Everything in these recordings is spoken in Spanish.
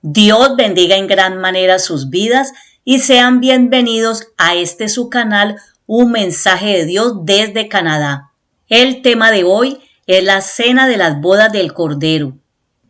Dios bendiga en gran manera sus vidas y sean bienvenidos a este su canal, Un Mensaje de Dios desde Canadá. El tema de hoy es la cena de las bodas del Cordero.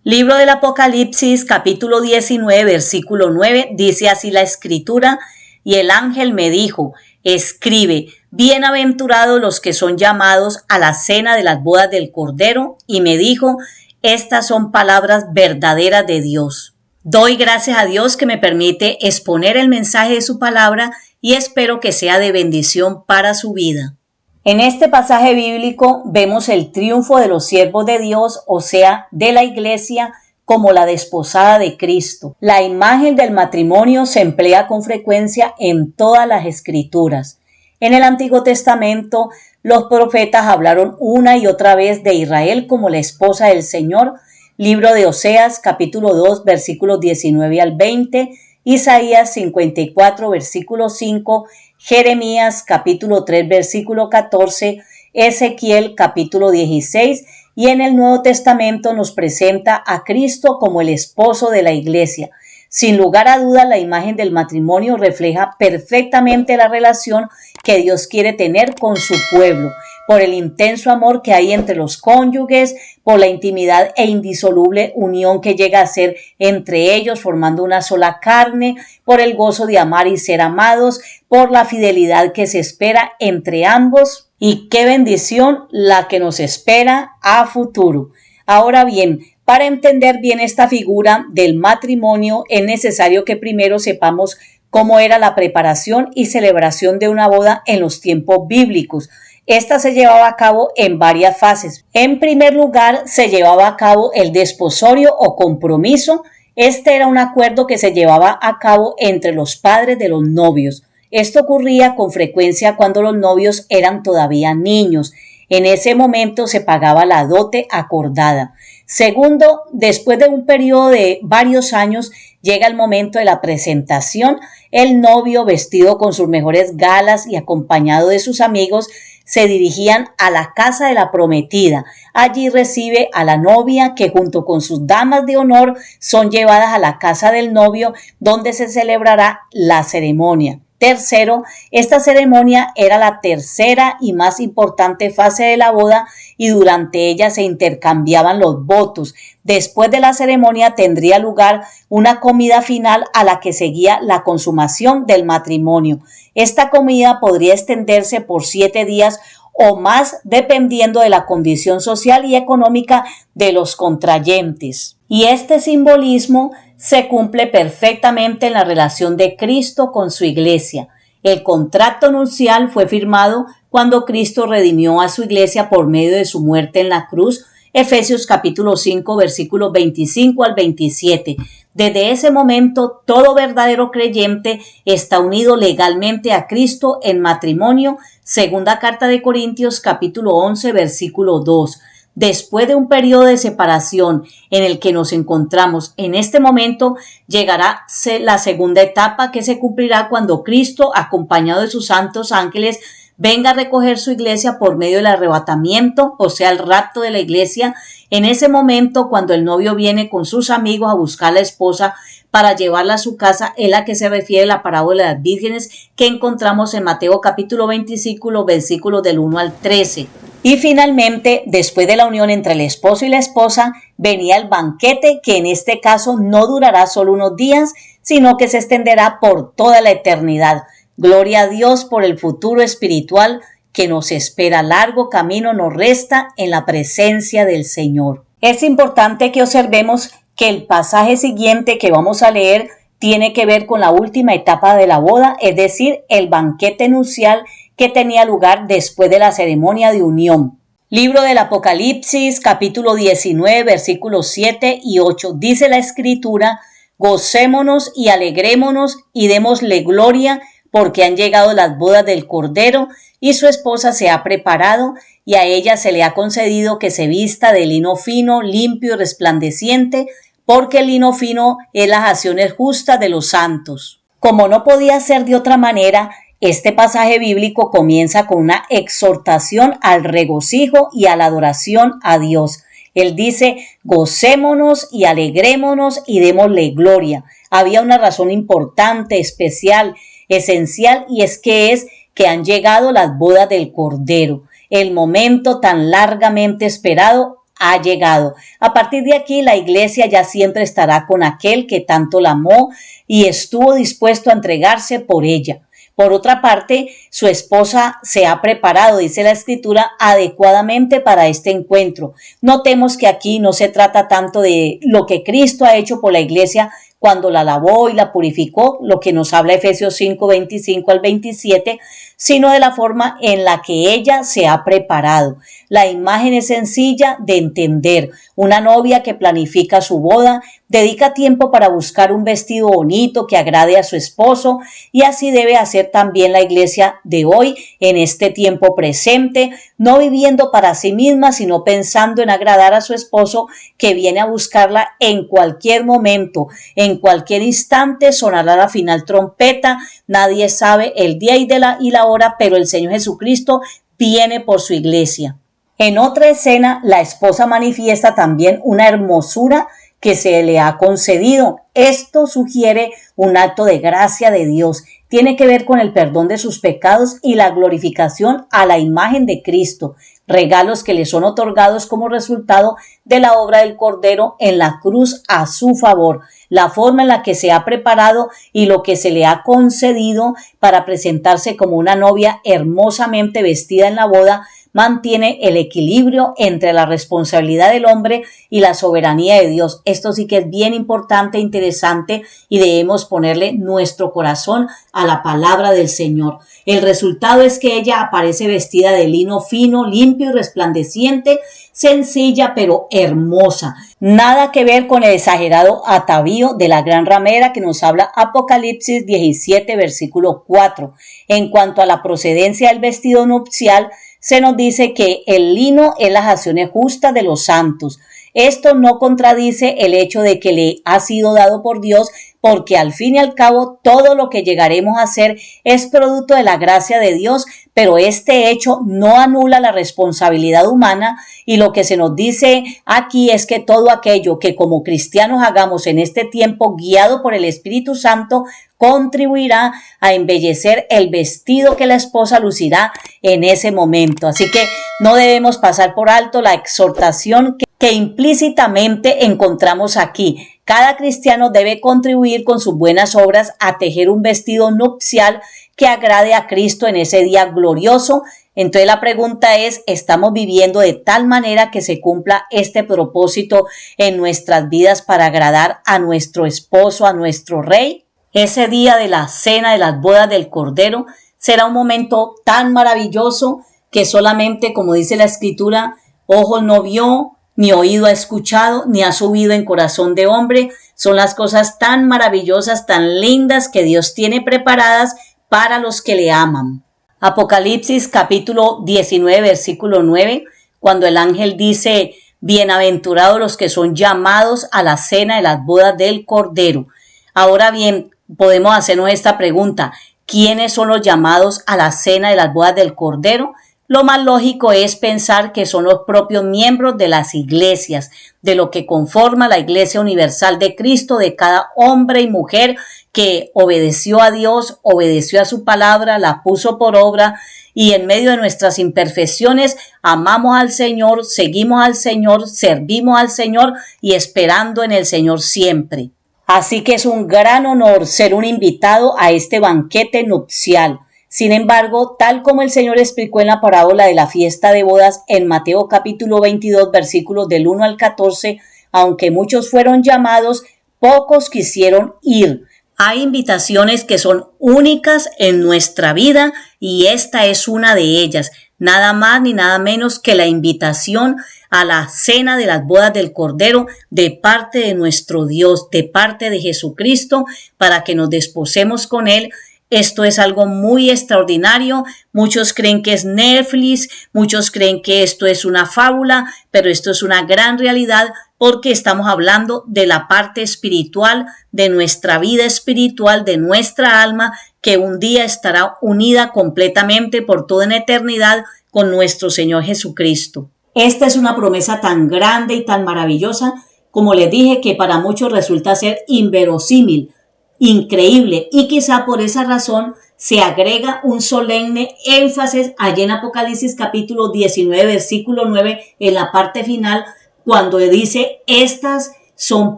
Libro del Apocalipsis, capítulo 19, versículo 9, dice así la Escritura: y el ángel me dijo, escribe, bienaventurados los que son llamados a la cena de las bodas del Cordero, y me dijo, estas son palabras verdaderas de Dios. Doy gracias a Dios que me permite exponer el mensaje de su palabra y espero que sea de bendición para su vida. En este pasaje bíblico vemos el triunfo de los siervos de Dios, o sea, de la iglesia, como la desposada de Cristo. La imagen del matrimonio se emplea con frecuencia en todas las escrituras. En el Antiguo Testamento, los profetas hablaron una y otra vez de Israel como la esposa del Señor. Libro de Oseas, capítulo 2, versículos 19 al 20, Isaías 54, versículo 5, Jeremías, capítulo 3, versículo 14, Ezequiel, capítulo 16, y en el Nuevo Testamento nos presenta a Cristo como el esposo de la iglesia. Sin lugar a dudas, la imagen del matrimonio refleja perfectamente la relación que Dios quiere tener con su pueblo, por el intenso amor que hay entre los cónyuges, por la intimidad e indisoluble unión que llega a ser entre ellos formando una sola carne, por el gozo de amar y ser amados, por la fidelidad que se espera entre ambos. Y qué bendición la que nos espera a futuro. Ahora bien, para entender bien esta figura del matrimonio es necesario que primero sepamos cómo era la preparación y celebración de una boda en los tiempos bíblicos. Esta se llevaba a cabo en varias fases. En primer lugar, se llevaba a cabo el desposorio o compromiso. Este era un acuerdo que se llevaba a cabo entre los padres de los novios. Esto ocurría con frecuencia cuando los novios eran todavía niños. En ese momento se pagaba la dote acordada. Segundo, después de un periodo de varios años, llega el momento de la presentación. El novio, vestido con sus mejores galas y acompañado de sus amigos, se dirigían a la casa de la prometida. Allí recibe a la novia, que junto con sus damas de honor son llevadas a la casa del novio, donde se celebrará la ceremonia. Tercero, esta ceremonia era la tercera y más importante fase de la boda y durante ella se intercambiaban los votos. Después de la ceremonia tendría lugar una comida final a la que seguía la consumación del matrimonio. Esta comida podría extenderse por 7 días o más dependiendo de la condición social y económica de los contrayentes. Y este simbolismo se cumple perfectamente en la relación de Cristo con su iglesia. El contrato nupcial fue firmado cuando Cristo redimió a su iglesia por medio de su muerte en la cruz. Efesios capítulo 5, versículos 25 al 27. Desde ese momento, todo verdadero creyente está unido legalmente a Cristo en matrimonio. Segunda carta de Corintios capítulo 11, versículo 2. Después de un periodo de separación en el que nos encontramos en este momento, llegará la segunda etapa que se cumplirá cuando Cristo, acompañado de sus santos ángeles, venga a recoger su iglesia por medio del arrebatamiento, o sea, el rapto de la iglesia. En ese momento, cuando el novio viene con sus amigos a buscar a la esposa para llevarla a su casa, es la que se refiere la parábola de las vírgenes que encontramos en Mateo capítulo 25, versículos del 1 al 13. Y finalmente, después de la unión entre el esposo y la esposa, venía el banquete, que en este caso no durará solo unos días, sino que se extenderá por toda la eternidad. Gloria a Dios por el futuro espiritual que nos espera. Largo camino nos resta en la presencia del Señor. Es importante que observemos que el pasaje siguiente que vamos a leer tiene que ver con la última etapa de la boda, es decir, el banquete nupcial que tenía lugar después de la ceremonia de unión. Libro del Apocalipsis, capítulo 19, versículos 7 y 8. Dice la Escritura: gocémonos y alegrémonos y démosle gloria, porque han llegado las bodas del Cordero y su esposa se ha preparado, y a ella se le ha concedido que se vista de lino fino, limpio y resplandeciente, porque el lino fino es las acciones justas de los santos. Como no podía ser de otra manera, este pasaje bíblico comienza con una exhortación al regocijo y a la adoración a Dios. Él dice, gocémonos y alegrémonos y démosle gloria. Había una razón importante, especial, esencial, y es que han llegado las bodas del Cordero. El momento tan largamente esperado ha llegado. A partir de aquí, la iglesia ya siempre estará con aquel que tanto la amó y estuvo dispuesto a entregarse por ella. Por otra parte, su esposa se ha preparado, dice la Escritura, adecuadamente para este encuentro. Notemos que aquí no se trata tanto de lo que Cristo ha hecho por la iglesia cuando la lavó y la purificó, lo que nos habla Efesios 5, 25 al 27, sino de la forma en la que ella se ha preparado. La imagen es sencilla de entender. Una novia que planifica su boda, dedica tiempo para buscar un vestido bonito que agrade a su esposo, y así debe hacer también la iglesia de hoy en este tiempo presente, no viviendo para sí misma, sino pensando en agradar a su esposo que viene a buscarla en cualquier momento, en cualquier instante. Sonará la final trompeta, nadie sabe el día y la hora, pero el Señor Jesucristo viene por su iglesia. En otra escena, la esposa manifiesta también una hermosura que se le ha concedido. Esto sugiere un acto de gracia de Dios. Tiene que ver con el perdón de sus pecados y la glorificación a la imagen de Cristo, regalos que le son otorgados como resultado de la obra del Cordero en la cruz a su favor, la forma en la que se ha preparado y lo que se le ha concedido para presentarse como una novia hermosamente vestida en la boda, mantiene el equilibrio entre la responsabilidad del hombre y la soberanía de Dios. Esto sí que es bien importante, interesante, y debemos ponerle nuestro corazón a la palabra del Señor. El resultado es que ella aparece vestida de lino fino, limpio y resplandeciente, sencilla pero hermosa. Nada que ver con el exagerado atavío de la gran ramera que nos habla Apocalipsis 17, versículo 4. En cuanto a la procedencia del vestido nupcial, se nos dice que el lino es las acciones justas de los santos. Esto no contradice el hecho de que le ha sido dado por Dios, porque al fin y al cabo todo lo que llegaremos a hacer es producto de la gracia de Dios, pero este hecho no anula la responsabilidad humana, y lo que se nos dice aquí es que todo aquello que como cristianos hagamos en este tiempo guiado por el Espíritu Santo contribuirá a embellecer el vestido que la esposa lucirá en ese momento. Así que no debemos pasar por alto la exhortación que implícitamente encontramos aquí. Cada cristiano debe contribuir con sus buenas obras a tejer un vestido nupcial que agrade a Cristo en ese día glorioso. Entonces la pregunta es, ¿estamos viviendo de tal manera que se cumpla este propósito en nuestras vidas para agradar a nuestro esposo, a nuestro Rey? Ese día de la cena de las bodas del Cordero será un momento tan maravilloso que solamente, como dice la Escritura, ojo no vio, ni oído ha escuchado, ni ha subido en corazón de hombre. Son las cosas tan maravillosas, tan lindas que Dios tiene preparadas para los que le aman. Apocalipsis capítulo 19, versículo 9, cuando el ángel dice, bienaventurados los que son llamados a la cena de las bodas del Cordero. Ahora bien, podemos hacernos esta pregunta, ¿quiénes son los llamados a la cena de las bodas del Cordero? Lo más lógico es pensar que son los propios miembros de las iglesias, de lo que conforma la Iglesia Universal de Cristo, de cada hombre y mujer que obedeció a Dios, obedeció a su palabra, la puso por obra, y en medio de nuestras imperfecciones amamos al Señor, seguimos al Señor, servimos al Señor y esperando en el Señor siempre. Así que es un gran honor ser un invitado a este banquete nupcial. Sin embargo, tal como el Señor explicó en la parábola de la fiesta de bodas en Mateo capítulo 22, versículos del 1 al 14, aunque muchos fueron llamados, pocos quisieron ir. Hay invitaciones que son únicas en nuestra vida y esta es una de ellas. Nada más ni nada menos que la invitación a la cena de las bodas del Cordero de parte de nuestro Dios, de parte de Jesucristo, para que nos desposemos con Él. Esto es algo muy extraordinario. Muchos creen que es Netflix, muchos creen que esto es una fábula, pero esto es una gran realidad porque estamos hablando de la parte espiritual, de nuestra vida espiritual, de nuestra alma, que un día estará unida completamente por toda una eternidad con nuestro Señor Jesucristo. Esta es una promesa tan grande y tan maravillosa, como les dije, que para muchos resulta ser inverosímil, increíble, y quizá por esa razón se agrega un solemne énfasis allí en Apocalipsis capítulo 19, versículo 9, en la parte final, cuando dice: estas son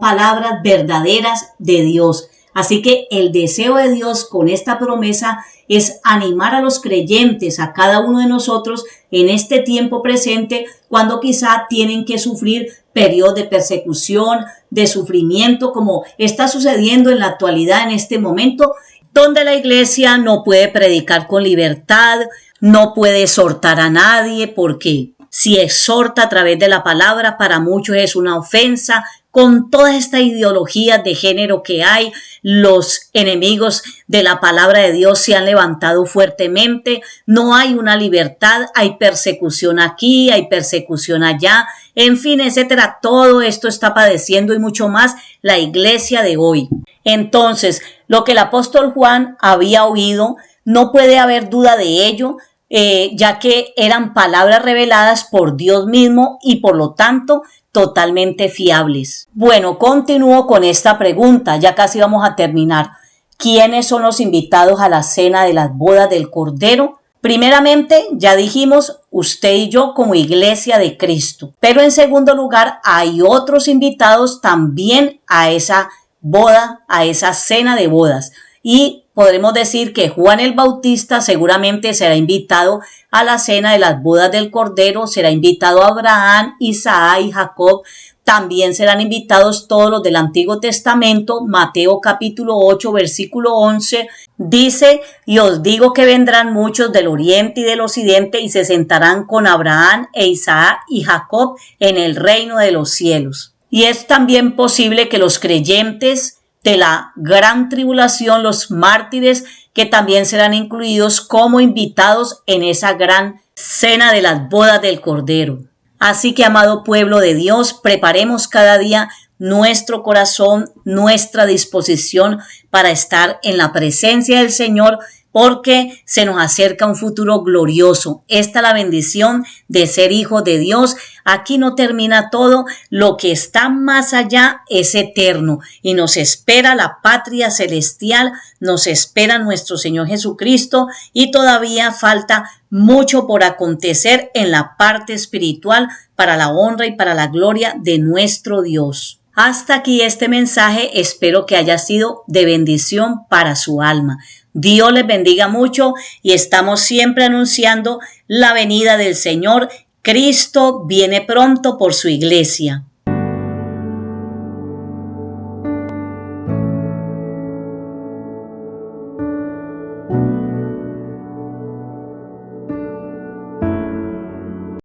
palabras verdaderas de Dios. Así que el deseo de Dios con esta promesa es animar a los creyentes, a cada uno de nosotros en este tiempo presente, cuando quizá tienen que sufrir periodos de persecución, de sufrimiento, como está sucediendo en la actualidad en este momento, donde la iglesia no puede predicar con libertad, no puede exhortar a nadie, porque si exhorta a través de la palabra, para muchos es una ofensa. Con todas estas ideologías de género que hay, los enemigos de la palabra de Dios se han levantado fuertemente. No hay una libertad, hay persecución aquí, hay persecución allá, en fin, etcétera. Todo esto está padeciendo y mucho más la iglesia de hoy. Entonces, lo que el apóstol Juan había oído, no puede haber duda de ello, ya que eran palabras reveladas por Dios mismo y por lo tanto totalmente fiables. Bueno, continúo con esta pregunta, ya casi vamos a terminar. ¿Quiénes son los invitados a la cena de las bodas del Cordero? Primeramente, ya dijimos, usted y yo como iglesia de Cristo. Pero en segundo lugar, hay otros invitados también a esa boda, a esa cena de bodas. Y podremos decir que Juan el Bautista seguramente será invitado a la cena de las bodas del Cordero, será invitado a Abraham, Isaac y Jacob. También serán invitados todos los del Antiguo Testamento. Mateo capítulo 8, versículo 11, dice: y os digo que vendrán muchos del oriente y del occidente y se sentarán con Abraham e Isaac y Jacob en el reino de los cielos. Y es también posible que los creyentes de la gran tribulación, los mártires, que también serán incluidos como invitados en esa gran cena de las bodas del Cordero. Así que, amado pueblo de Dios, preparemos cada día nuestro corazón, nuestra disposición para estar en la presencia del Señor, porque se nos acerca un futuro glorioso. Esta es la bendición de ser hijos de Dios. Aquí no termina todo, lo que está más allá es eterno y nos espera la patria celestial, nos espera nuestro Señor Jesucristo y todavía falta mucho por acontecer en la parte espiritual para la honra y para la gloria de nuestro Dios. Hasta aquí este mensaje, espero que haya sido de bendición para su alma. Dios les bendiga mucho y estamos siempre anunciando la venida del Señor. Cristo viene pronto por su iglesia.